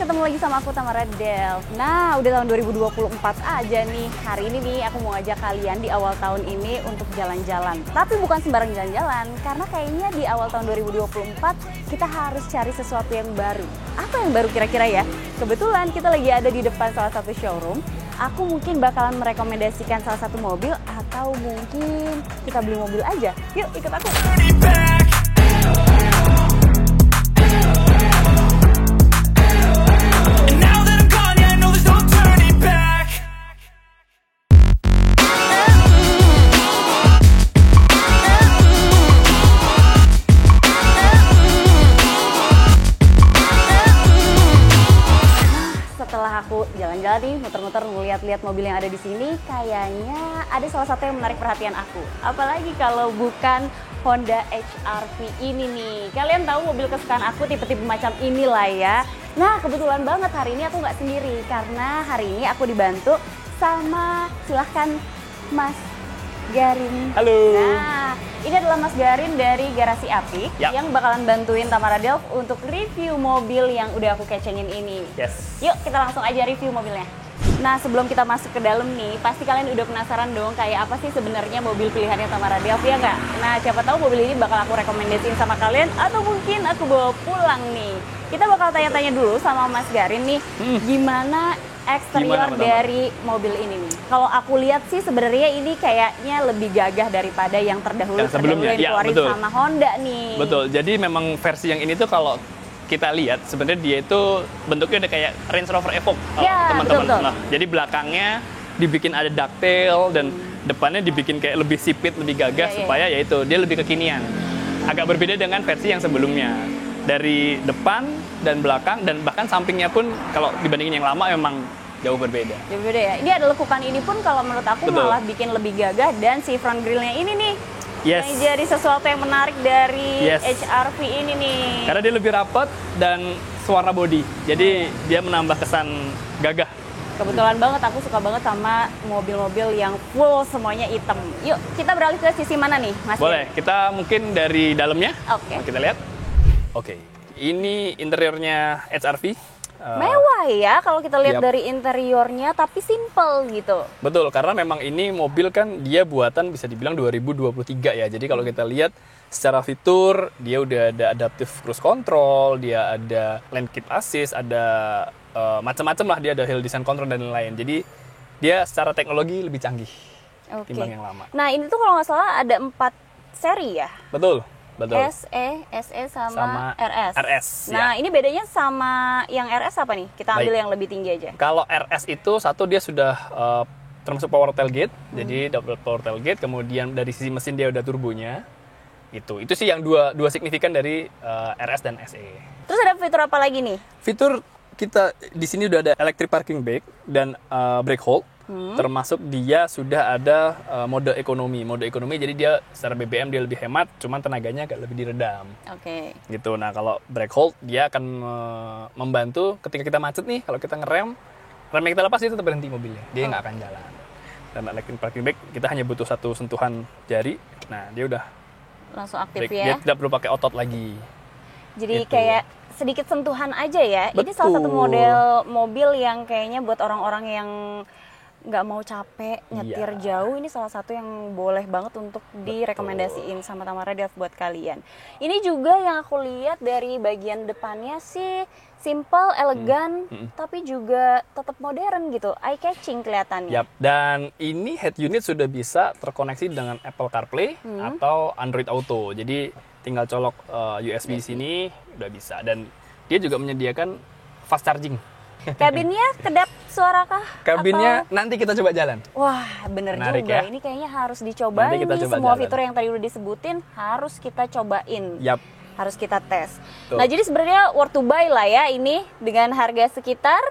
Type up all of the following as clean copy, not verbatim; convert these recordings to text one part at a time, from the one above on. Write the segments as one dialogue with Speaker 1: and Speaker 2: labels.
Speaker 1: ketemu lagi sama aku Tamara Delv. Nah, udah tahun 2024 aja nih. Hari ini nih aku mau ngajak kalian di awal tahun ini untuk jalan-jalan. Tapi bukan sembarang jalan-jalan, karena kayaknya di awal tahun 2024 kita harus cari sesuatu yang baru. Apa yang baru kira-kira ya? Kebetulan kita lagi ada di depan salah satu showroom. Aku mungkin bakalan merekomendasikan salah satu mobil atau mungkin kita beli mobil aja. Yuk ikut aku. Setelah aku jalan-jalan nih, muter-muter ngeliat-liat mobil yang ada di sini, kayaknya ada salah satu yang menarik perhatian aku. Apalagi kalau bukan Honda HR-V ini nih. Kalian tahu mobil kesukaan aku tipe-tipe macam inilah ya. Nah, kebetulan banget hari ini aku nggak sendiri, karena hari ini aku dibantu sama, silahkan Mas Garin.
Speaker 2: Halo.
Speaker 1: Nah, ini adalah Mas Garin dari Garasi Apik yang bakalan bantuin Tamara Delv untuk review mobil yang udah aku kecengin ini.
Speaker 2: Yes.
Speaker 1: Yuk kita langsung aja review mobilnya. Nah, sebelum kita masuk ke dalam nih, pasti kalian udah penasaran dong kayak apa sih sebenarnya mobil pilihannya Tamara Delv, ya nggak? Nah, siapa tahu mobil ini bakal aku rekomendasiin sama kalian atau mungkin aku bawa pulang nih. Kita bakal tanya-tanya dulu sama Mas Garin nih, gimana eksterior dari mobil ini nih. Kalau aku lihat sih sebenarnya ini kayaknya lebih gagah daripada yang terdahulu
Speaker 2: sebelumnya.
Speaker 1: yang dikeluarin sama Honda nih.
Speaker 2: Betul. Jadi memang versi yang ini tuh kalau kita lihat sebenarnya dia itu bentuknya udah kayak Range Rover Evoque, teman-teman. Nah, jadi belakangnya dibikin ada ducktail dan depannya dibikin kayak lebih sipit, lebih gagah supaya yaitu dia lebih kekinian. Agak berbeda dengan versi yang sebelumnya. Dari depan dan belakang dan bahkan sampingnya pun kalau dibandingin yang lama memang jauh berbeda.
Speaker 1: Jauh berbeda ya. Ini ada lekukan ini pun kalau menurut aku malah bikin lebih gagah, dan si front grillnya ini nih yang jadi sesuatu yang menarik dari HR-V ini nih.
Speaker 2: Karena dia lebih rapat dan suara body. Jadi dia menambah kesan gagah.
Speaker 1: Kebetulan banget aku suka banget sama mobil-mobil yang full semuanya hitam. Yuk kita beralih ke sisi mana nih, Mas?
Speaker 2: Boleh, kita mungkin dari dalamnya.
Speaker 1: Oke.
Speaker 2: Kita lihat. Oke, ini interiornya HR-V.
Speaker 1: Mewah ya kalau kita lihat dari interiornya, tapi simple gitu.
Speaker 2: Betul, karena memang ini mobil kan dia buatan bisa dibilang 2023 ya. Jadi kalau kita lihat secara fitur, dia udah ada adaptive cruise control, dia ada lane keep assist, ada macam-macam lah, dia ada hill descent control dan lain-lain. Jadi dia secara teknologi lebih canggih timbang yang lama.
Speaker 1: Nah ini tuh kalau nggak salah ada 4 seri ya?
Speaker 2: Betul.
Speaker 1: SE sama RS.
Speaker 2: RS.
Speaker 1: Nah, ini bedanya sama yang RS apa nih? Kita ambil yang lebih tinggi aja.
Speaker 2: Kalau RS itu satu dia sudah termasuk power tailgate, jadi double power tailgate. Kemudian dari sisi mesin dia udah turbonya. Itu sih yang dua signifikan dari RS dan SE.
Speaker 1: Terus ada fitur apa lagi nih?
Speaker 2: Fitur kita di sini udah ada electric parking brake dan brake hold. Termasuk dia sudah ada mode ekonomi. Mode ekonomi jadi dia secara BBM dia lebih hemat, cuman tenaganya agak lebih diredam.
Speaker 1: Oke.
Speaker 2: Gitu. Nah, kalau brake hold dia akan membantu ketika kita macet nih, kalau kita ngerem, remnya kita lepas dia tetap berhenti mobilnya. Dia nggak akan jalan. Dan electric parking brake kita hanya butuh satu sentuhan jari. Nah, dia udah
Speaker 1: langsung aktif
Speaker 2: brake,
Speaker 1: ya.
Speaker 2: Dia tidak perlu pakai otot lagi.
Speaker 1: Jadi kayak sedikit sentuhan aja ya.
Speaker 2: Betul.
Speaker 1: Ini salah satu model mobil yang kayaknya buat orang-orang yang nggak mau capek nyetir jauh, ini salah satu yang boleh banget untuk direkomendasiin sama Tamara Delv buat kalian. Ini juga yang aku lihat dari bagian depannya sih simple, elegan, tapi juga tetap modern gitu, eye catching kelihatannya.
Speaker 2: Yap. Dan ini head unit sudah bisa terkoneksi dengan Apple CarPlay atau Android Auto. Jadi tinggal colok USB di sini udah bisa, dan dia juga menyediakan fast charging.
Speaker 1: Kabinnya kedap suara kah?
Speaker 2: Kabinnya nanti kita coba jalan.
Speaker 1: Wah, bener menarik juga. Ya? Ini kayaknya harus dicobain nih. Semua fitur yang tadi udah disebutin harus kita cobain.
Speaker 2: Yap.
Speaker 1: Harus kita tes. Nah, jadi sebenarnya worth to buy lah ya ini dengan harga sekitar?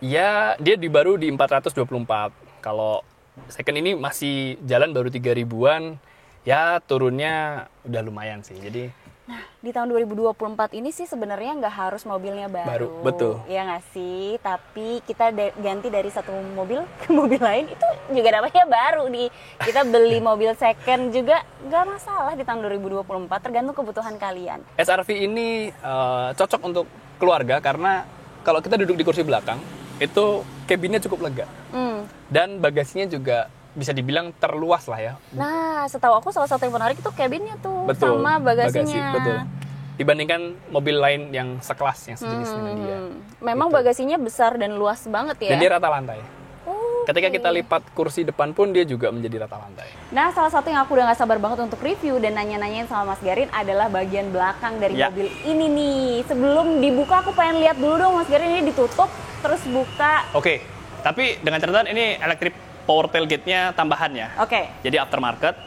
Speaker 2: Ya, dia baru di 424. Kalau second ini masih jalan baru 3.000-an. Ya, turunnya udah lumayan sih. Jadi
Speaker 1: nah, di tahun 2024 ini sih sebenarnya nggak harus mobilnya baru.
Speaker 2: Betul.
Speaker 1: Ya nggak sih? Tapi kita ganti dari satu mobil ke mobil lain, itu juga namanya baru nih. Kita beli mobil second juga nggak masalah di tahun 2024, tergantung kebutuhan kalian.
Speaker 2: HR-V ini cocok untuk keluarga karena kalau kita duduk di kursi belakang, itu cabinnya cukup lega. Dan bagasinya juga bisa dibilang terluas lah ya.
Speaker 1: Nah, setahu aku salah satu yang menarik itu cabinnya tuh.
Speaker 2: Betul,
Speaker 1: sama bagasinya.
Speaker 2: bagasi, betul. Dibandingkan mobil lain yang sekelas, yang sejenis dengan dia.
Speaker 1: Memang
Speaker 2: Gitu.
Speaker 1: bagasinya besar dan luas banget ya.
Speaker 2: Dan dia rata lantai. Ketika
Speaker 1: Oke.
Speaker 2: kita lipat kursi depan pun dia juga menjadi rata lantai.
Speaker 1: Nah, salah satu yang aku udah gak sabar banget untuk review dan nanya-nanyain sama Mas Garin adalah bagian belakang dari
Speaker 2: Ya.
Speaker 1: mobil ini nih. Sebelum dibuka aku pengen lihat dulu dong Mas Garin, ini ditutup terus buka.
Speaker 2: Oke, tapi dengan catatan ini electric power tailgate-nya tambahan ya.
Speaker 1: Oke.
Speaker 2: Jadi aftermarket,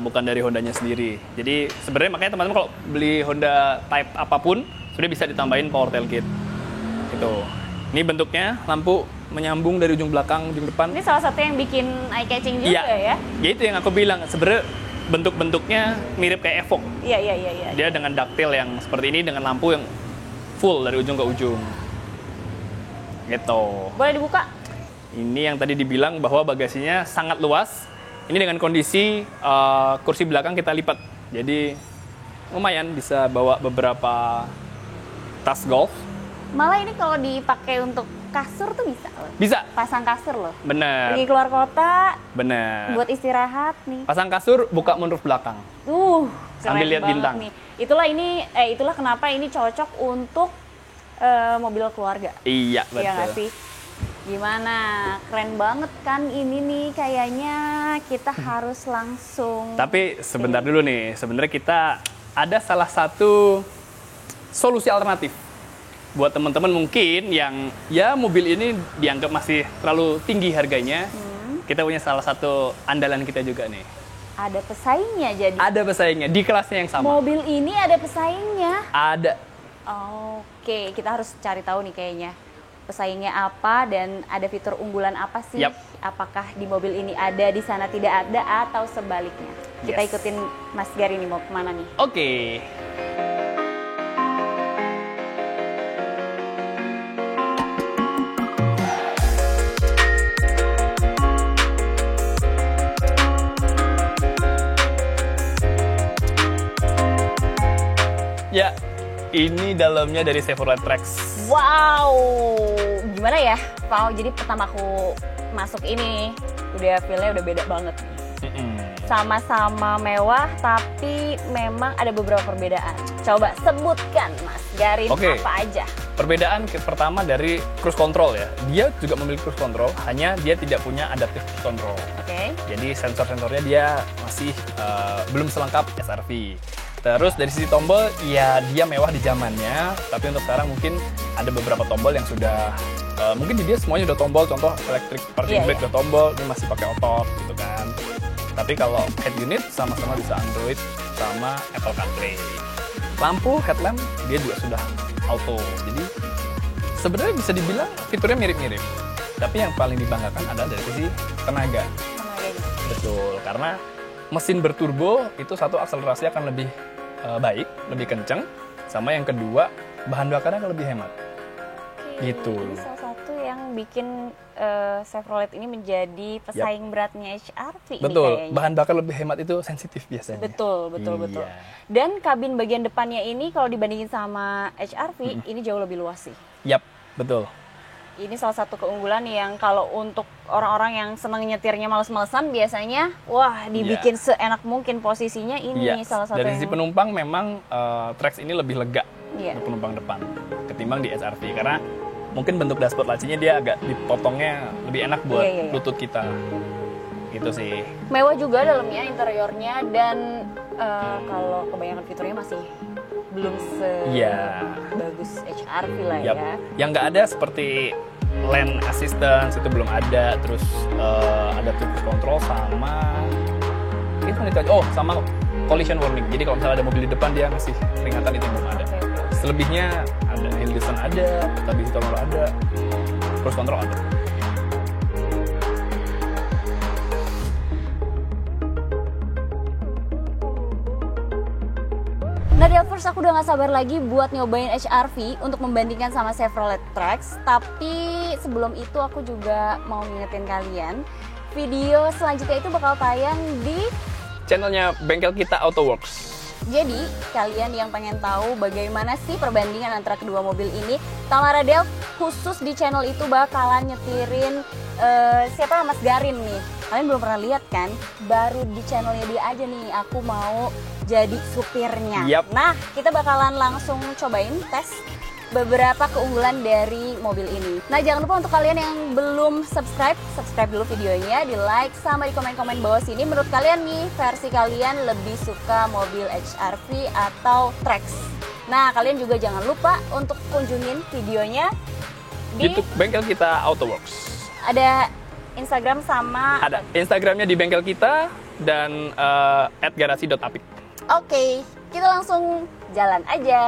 Speaker 2: bukan dari Hondanya sendiri. Jadi sebenarnya makanya teman-teman kalau beli Honda Type apapun sudah bisa ditambahin power tailgate. Gitu. Ini bentuknya lampu menyambung dari ujung belakang ujung depan.
Speaker 1: Ini salah satu yang bikin eye catching juga ya.
Speaker 2: Ya itu yang aku bilang. Sebenarnya bentuk-bentuknya mirip kayak Evoque.
Speaker 1: Iya.
Speaker 2: Dia dengan detail yang seperti ini dengan lampu yang full dari ujung ke ujung. Gitu.
Speaker 1: Boleh dibuka?
Speaker 2: Ini yang tadi dibilang bahwa bagasinya sangat luas. Ini dengan kondisi kursi belakang kita lipat. Jadi lumayan bisa bawa beberapa tas golf.
Speaker 1: Malah ini kalau dipakai untuk kasur tuh bisa loh.
Speaker 2: Bisa.
Speaker 1: Pasang kasur loh.
Speaker 2: Bener.
Speaker 1: Pergi keluar kota
Speaker 2: Bener.
Speaker 1: buat istirahat nih.
Speaker 2: Pasang kasur, buka moonroof belakang. Sambil
Speaker 1: keren
Speaker 2: lihat
Speaker 1: banget
Speaker 2: bintang.
Speaker 1: nih. Itulah kenapa ini cocok untuk mobil keluarga.
Speaker 2: Iya,
Speaker 1: Iya nggak
Speaker 2: betul.
Speaker 1: sih? Gimana? Keren banget kan ini nih, kayaknya kita harus langsung.
Speaker 2: Tapi sebentar dulu nih, sebenarnya kita ada salah satu solusi alternatif buat teman-teman mungkin yang ya mobil ini dianggap masih terlalu tinggi harganya. Kita punya salah satu andalan kita juga nih.
Speaker 1: Ada pesaingnya jadi.
Speaker 2: Ada pesaingnya di kelasnya yang sama.
Speaker 1: Mobil ini ada pesaingnya.
Speaker 2: Ada.
Speaker 1: Oke, kita harus cari tahu nih kayaknya. Pesaingnya apa dan ada fitur unggulan apa sih?
Speaker 2: Yap.
Speaker 1: Apakah di mobil ini ada, di sana tidak ada, atau sebaliknya? Kita
Speaker 2: Yes.
Speaker 1: ikutin Mas Gary nih, mau kemana nih?
Speaker 2: Oke. Ya, ini dalamnya dari Chevrolet Trax.
Speaker 1: Wow, gimana ya, Pau? Jadi pertama aku masuk ini, udah feel-nya udah beda banget. Sama-sama mewah, tapi memang ada beberapa perbedaan. Coba sebutkan, Mas Garin,
Speaker 2: Oke.
Speaker 1: apa aja?
Speaker 2: Perbedaan pertama dari cruise control ya. Dia juga memiliki cruise control, hanya dia tidak punya adaptive cruise control.
Speaker 1: Oke.
Speaker 2: Jadi sensor-sensornya dia masih belum selengkap SRV. Terus dari sisi tombol, ya dia mewah di zamannya, tapi untuk sekarang mungkin ada beberapa tombol yang sudah mungkin di dia semuanya udah tombol, contoh electric parking brake udah tombol, ini masih pakai otot gitu kan. Tapi kalau head unit sama-sama bisa Android sama Apple CarPlay. Lampu headlamp dia juga sudah auto. Jadi sebenarnya bisa dibilang fiturnya mirip-mirip. Tapi yang paling dibanggakan adalah dari sisi tenaga. Betul, karena mesin berturbo itu satu akselerasi akan lebih baik, lebih kenceng. Sama yang kedua, bahan bakarnya akan lebih hemat. Gitu.
Speaker 1: Ini salah satu yang bikin Chevrolet ini menjadi pesaing beratnya HRV ini
Speaker 2: Betul,
Speaker 1: kayaknya.
Speaker 2: bahan bakar lebih hemat itu sensitif biasanya.
Speaker 1: Betul.
Speaker 2: Iya.
Speaker 1: Dan kabin bagian depannya ini kalau dibandingin sama HRV, ini jauh lebih luas sih.
Speaker 2: Yap, betul.
Speaker 1: Ini salah satu keunggulan yang kalau untuk orang-orang yang senang nyetirnya males-malesan biasanya, wah dibikin seenak mungkin posisinya ini
Speaker 2: Iya,
Speaker 1: salah satu
Speaker 2: dari
Speaker 1: yang...
Speaker 2: sisi penumpang memang Trax ini lebih lega
Speaker 1: Iya.
Speaker 2: untuk penumpang depan ketimbang di SRV karena mungkin bentuk dashboard lacinya dia agak dipotongnya lebih enak buat
Speaker 1: Iya.
Speaker 2: lutut kita. Gitu sih.
Speaker 1: Mewah juga dalamnya, interiornya, dan kalau kebanyakan fiturnya masih belum sebagus HRV lah
Speaker 2: Yap.
Speaker 1: ya.
Speaker 2: Yang nggak ada seperti lane assistance itu belum ada, terus ada cruise control sama itu aja. Oh, sama collision warning. Jadi kalau misalnya ada mobil di depan dia ngasih peringatan itu belum ada. Selebihnya ada hill descent ada, stability control ada, cruise control ada.
Speaker 1: Nah, Delvers, aku udah gak sabar lagi buat nyobain HRV untuk membandingkan sama Chevrolet Trax. Tapi sebelum itu aku juga mau ngingetin kalian, video selanjutnya itu bakal tayang di...
Speaker 2: Channelnya Bengkel Kita AutoWorks.
Speaker 1: Jadi, kalian yang pengen tahu bagaimana sih perbandingan antara kedua mobil ini, Tamara Delv khusus di channel itu bakalan nyetirin siapa, Mas Garin nih. Kalian belum pernah lihat kan? Baru di channelnya dia aja nih aku mau jadi supirnya. Nah, kita bakalan langsung cobain tes beberapa keunggulan dari mobil ini. Nah, jangan lupa untuk kalian yang belum subscribe dulu videonya, di like sama di komen-komen bawah sini. Menurut kalian nih, versi kalian lebih suka mobil HR-V atau Trax? Nah, kalian juga jangan lupa untuk kunjungin videonya di
Speaker 2: YouTube bengkel kita AutoWorks.
Speaker 1: Ada Instagram sama...
Speaker 2: Ada Instagramnya di bengkel kita dan @garasi.apik.
Speaker 1: Oke, kita langsung jalan aja.